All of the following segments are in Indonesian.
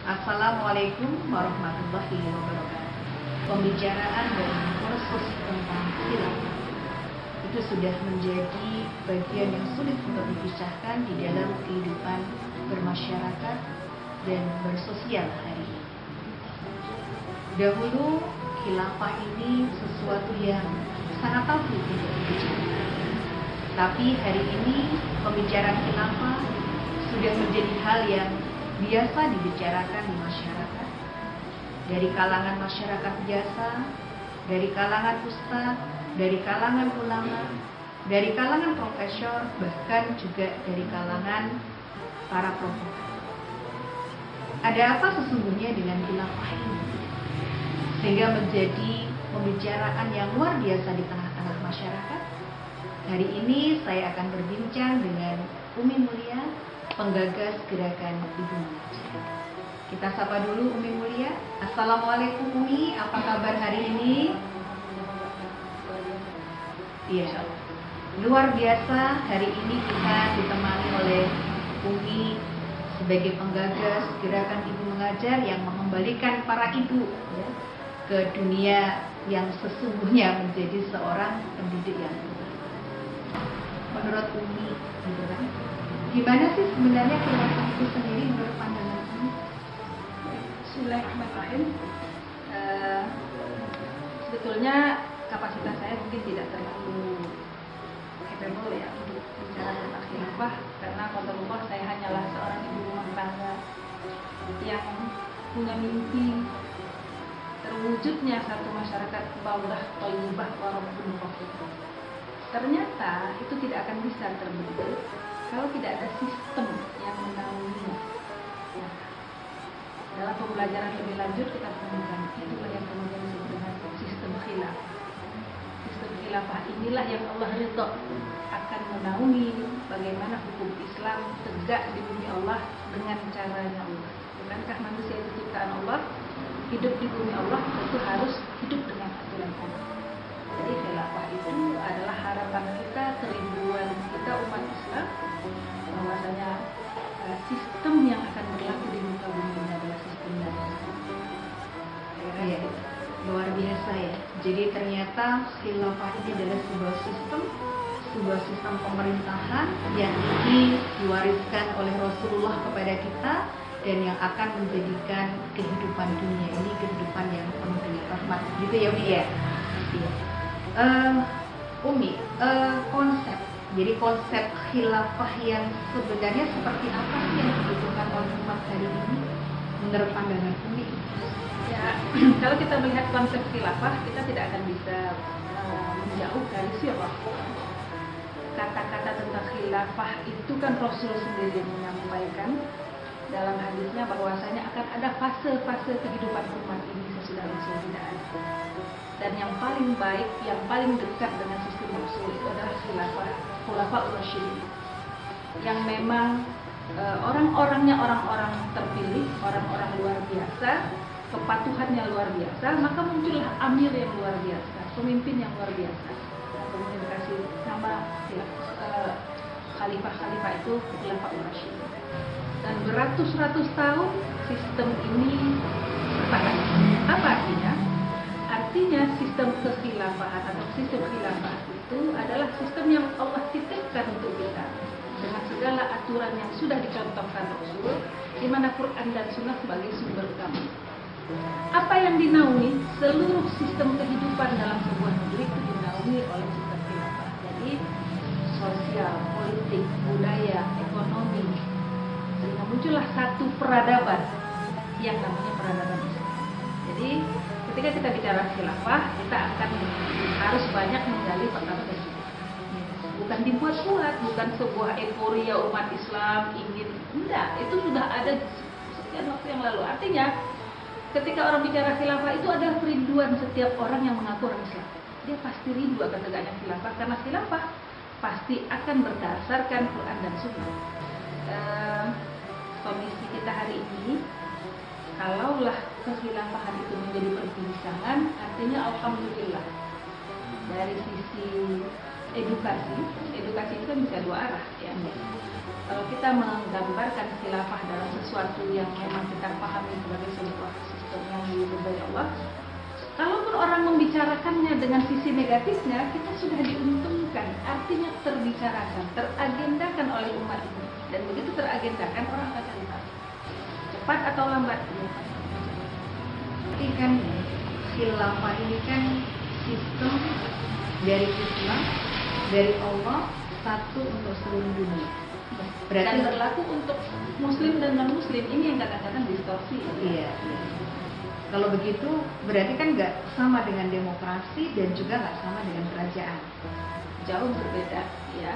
Assalamualaikum warahmatullahi wabarakatuh. Pembicaraan dan proses tentang khilafah itu sudah menjadi bagian yang sulit untuk dipisahkan di dalam kehidupan bermasyarakat dan bersosial hari ini. Dahulu khilafah ini sesuatu yang sangat tabu untuk dibicarakan. Tapi hari ini pembicaraan khilafah sudah menjadi hal yang biasa dibicarakan di masyarakat, dari kalangan masyarakat biasa, dari kalangan ustadz, dari kalangan ulama, dari kalangan profesor, bahkan juga dari kalangan para provokator. Ada apa sesungguhnya dengan khilafah ini sehingga menjadi pembicaraan yang luar biasa di tengah-tengah masyarakat? Hari ini saya akan berbincang dengan Umi Mulia, penggagas gerakan Ibu Mengajar. Kita sapa dulu Umi Mulia. Assalamualaikum Umi, apa kabar hari ini? Iya, luar biasa. Hari ini kita ditemani oleh Umi sebagai penggagas gerakan Ibu Mengajar yang mengembalikan para ibu ya, ke dunia yang sesungguhnya menjadi seorang pendidik yang bermanfaat. Menurut Umi, gitu kan? Gimana sih sebenarnya khilafah itu sendiri menurut pandangan Umi? Bismillahirrahmanirrahim. Sebetulnya kapasitas saya mungkin tidak terlalu capable ya untuk bicara tentang khilafah, karena qadarullah saya hanyalah seorang ibu rumah tangga yang punya mimpi terwujudnya satu masyarakat baudah thayyibah warabbun ghafur. Ternyata itu tidak akan bisa terbentuk kalau tidak ada sistem yang menaunginya. Nah, dalam pembelajaran lebih lanjut kita temukan itulah yang kemudian disebut dengan sistem khilafah. Sistem khilafah inilah yang Allah ridha akan menaungi bagaimana hukum Islam tegak di bumi Allah dengan caranya Allah. Bukankah manusia itu ciptaan Allah, hidup di bumi Allah tentu harus hidup dengan aturan Allah. Jadi khilafah itu adalah harapan kita, kerinduan kita umat Islam, bahwasanya sistem yang akan berlaku di muka bumi ini adalah sistem yang Ya, luar biasa ya. Jadi ternyata khilafah ini adalah sebuah sistem pemerintahan yang diwariskan oleh Rasulullah kepada kita dan yang akan menjadikan kehidupan dunia ini kehidupan yang penuh dengan rahmat. Gitu ya Umi ya. Iya. Umi, konsep khilafah yang sebenarnya seperti apa sih yang dibutuhkan oleh umat hari ini menurut pandangan Umi? Ya, kalau kita melihat konsep khilafah, kita tidak akan bisa menjauh dari sirah. Kata-kata tentang khilafah itu kan Rasul sendiri yang menyampaikan dalam hadisnya bahwasanya akan ada fase-fase kehidupan umat ini sesudah Rasul tidak ada. Dan yang paling baik, yang paling dekat dengan sistem Rasul itu adalah khulafaur rasyidin, yang memang orang-orangnya orang-orang terpilih, orang-orang luar biasa, kepatuhannya luar biasa, maka muncullah amir yang luar biasa, pemimpin yang luar biasa. Nah, kemudian dikasih nama khalifah-khalifah itu khulafaur rasyidin. Dan beratus-ratus tahun sistem ini bertahan. Apa artinya? Artinya sistem kekhilafahan atau sistem khilafah itu adalah sistem yang Allah titipkan untuk kita dengan segala aturan yang sudah dicontohkan Rasul, di mana Quran dan Sunnah sebagai sumber utama. Apa yang dinaungi? Seluruh sistem kehidupan dalam sebuah negeri itu dinaungi oleh sistem khilafah. Jadi sosial, politik, budaya, ekonomi, sehingga muncullah satu peradaban yang namanya peradaban Islam. Jadi ketika kita bicara khilafah, kita akan harus banyak menggali pertama dari situ. Bukan dibuat-buat, bukan sebuah euforia umat Islam ingin, enggak, itu sudah ada sekian waktu yang lalu. Artinya ketika orang bicara khilafah itu adalah kerinduan setiap orang yang mengaku orang Islam. Dia pasti rindu akan tegaknya khilafah, karena khilafah pasti akan berdasarkan Quran dan Sunnah. Komisi kita hari ini, kalaulah kekhilafahan itu menjadi perbincangan, artinya alhamdulillah dari sisi edukasi itu kan bisa dua arah ya. Kalau kita menggambarkan khilafah dalam sesuatu yang memang kita pahami Allah, kalaupun orang membicarakannya dengan sisi negatifnya, kita sudah diuntungkan. Artinya terbicarakan, teragendakan oleh umat ini. Dan begitu teragendakan, orang akan tahu. Cepat atau lambat. Tapi kan khilafah ini kan sistem dari Islam, dari Allah, satu untuk seluruh dunia. Berarti Dan berlaku untuk muslim dan non muslim. Ini yang kadang-kadang distorsi. Iya. Kalau begitu berarti kan nggak sama dengan demokrasi dan juga nggak sama dengan kerajaan. Jauh berbeda, ya.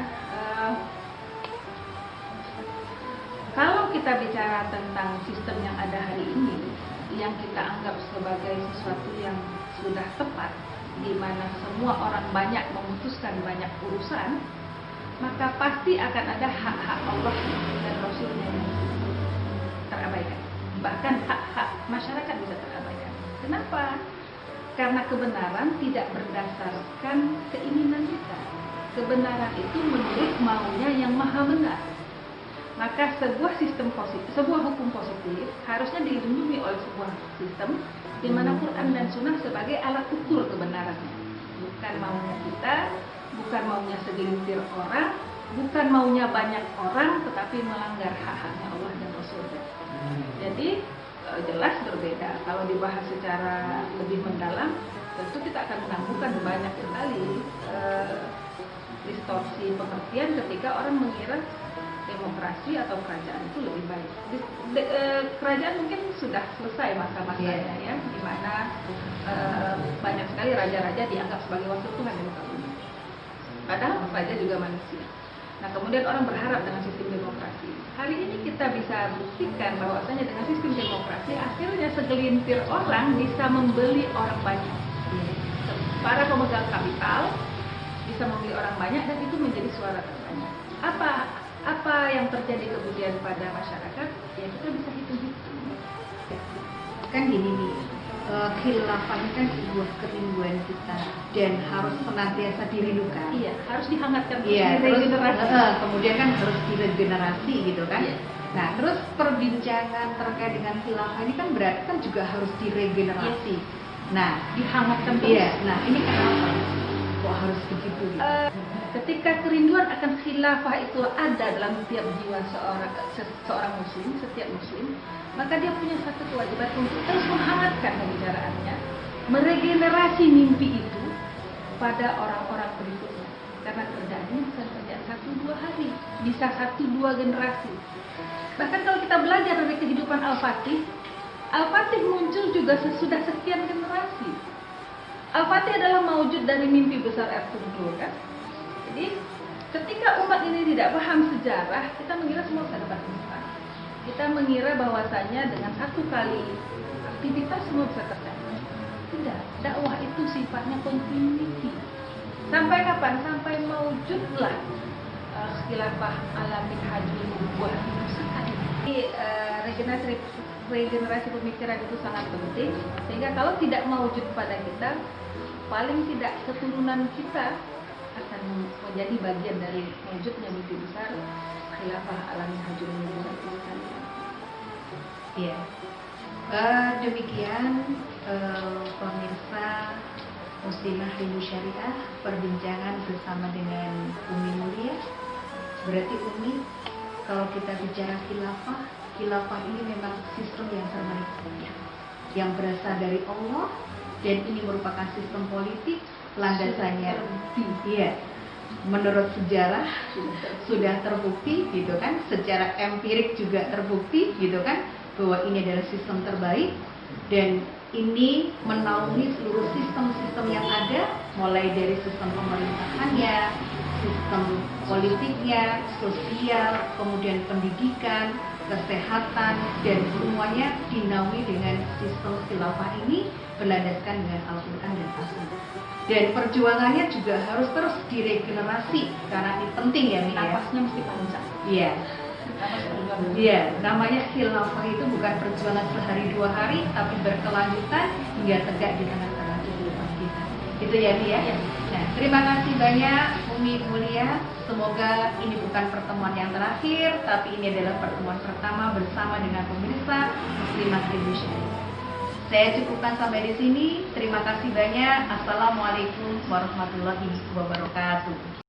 Kalau kita bicara tentang sistem yang ada hari ini, yang kita anggap sebagai sesuatu yang sudah tepat, di mana semua orang banyak memutuskan banyak urusan, maka pasti akan ada hak-hak Allah dan Rasulnya yang terabaikan. Bahkan hak-hak masyarakat bisa terabaikan. Kenapa? Karena kebenaran tidak berdasarkan keinginan kita. Kebenaran itu menurut maunya yang maha benar. Maka sebuah sistem positif, sebuah hukum positif harusnya dilindungi oleh sebuah sistem di mana Quran dan Sunnah sebagai alat ukur kebenarannya. Bukan maunya kita, bukan maunya segelintir orang, bukan maunya banyak orang, tetapi melanggar hak-haknya Allah dan Rasulnya. Jadi jelas berbeda. Kalau dibahas secara lebih mendalam, tentu kita akan menemukan banyak sekali distorsi pengertian ketika orang mengira demokrasi atau kerajaan itu lebih baik. Kerajaan mungkin sudah selesai masa-masanya, ya, di mana banyak sekali raja-raja dianggap sebagai wakil Tuhan di muka bumi. Padahal raja juga manusia. Nah, kemudian orang berharap dengan sistem demokrasi. Hari ini kita bisa buktikan bahwasanya dengan sistem demokrasi akhirnya segelintir orang bisa membeli orang banyak. Para pemegang kapital bisa membeli orang banyak dan itu menjadi suara terbanyak. Apa yang terjadi kemudian pada masyarakat? Ya kita bisa hitung-hitung. Kan gini nih, khilafah ini kan sebuah kerinduan kita dan harus senantiasa dirindukan. Iya, harus dihangatkan. Iya, terus kemudian kan harus diregenerasi gitu kan. Iya. Nah, terus perbincangan terkait dengan khilafah ini kan berarti kan juga harus diregenerasi. Iya. Nah, Dihangatkan terus. iya. Nah, ini kenapa? Kok harus begitu? Gitu? Ketika kerinduan akan khilafah itu ada dalam setiap jiwa seorang muslim, setiap muslim, maka dia punya satu kewajiban untuk terus menghangatkan pembicaraannya, meregenerasi mimpi itu pada orang-orang berikutnya. Karena kerjaan ini bukan kerjaan 1-2 hari, bisa 1-2 generasi. Bahkan kalau kita belajar dari kehidupan Al-Fatih, Al-Fatih muncul juga sesudah sekian generasi. Al-Fatih adalah maujud dari mimpi besar Ertugrul, kan? Jadi ketika umat ini tidak paham sejarah, kita mengira semua bisa dapat instan. Kita mengira bahwasanya dengan satu kali aktivitas semua bisa tercapai. Tidak, dakwah itu sifatnya continuity. Sampai kapan? Sampai maujudlah khilafah alamin hajul nubuwah itu sekali. Jadi regenerasi pemikiran itu sangat penting, sehingga kalau tidak maujud pada kita, paling tidak keturunan kita akan menjadi bagian dari wujudnya mimpi besar khilafah alamin hajul nubuwah itu sekali. Iya. Demikian pemirsa Muslimah Rindu Syariah, perbincangan bersama dengan Umi Mulia. Berarti Umi, kalau kita bicara khilafah ini memang sistem yang terbaik, yang berasal dari Allah, dan ini merupakan sistem politik landasannya. Iya. Menurut sejarah sudah terbukti gitu kan, secara empirik juga terbukti gitu kan, bahwa ini adalah sistem terbaik dan ini menaungi seluruh sistem-sistem yang ada, mulai dari sistem pemerintahannya, sistem politiknya, sosial, kemudian pendidikan, kesehatan, dan semuanya dinaungi dengan sistem khilafah ini berlandaskan dengan Al-Quran dan As-Sunnah. Dan perjuangannya juga harus terus diregenerasi karena ini penting ya, Mia. Napasnya mesti panjang. Iya. Iya, namanya khilafah itu bukan perjuangan sehari 2 hari, tapi berkelanjutan hingga tegak di tengah-tengah kehidupan kita. Itu ya, Mia. Ya. Nah, terima kasih banyak Umi Mulia. Semoga ini bukan pertemuan yang terakhir, tapi ini adalah pertemuan pertama bersama dengan pemirsa Muslimah Rindu Syariah. Saya cukupkan sampai di sini. Terima kasih banyak. Assalamualaikum warahmatullahi wabarakatuh.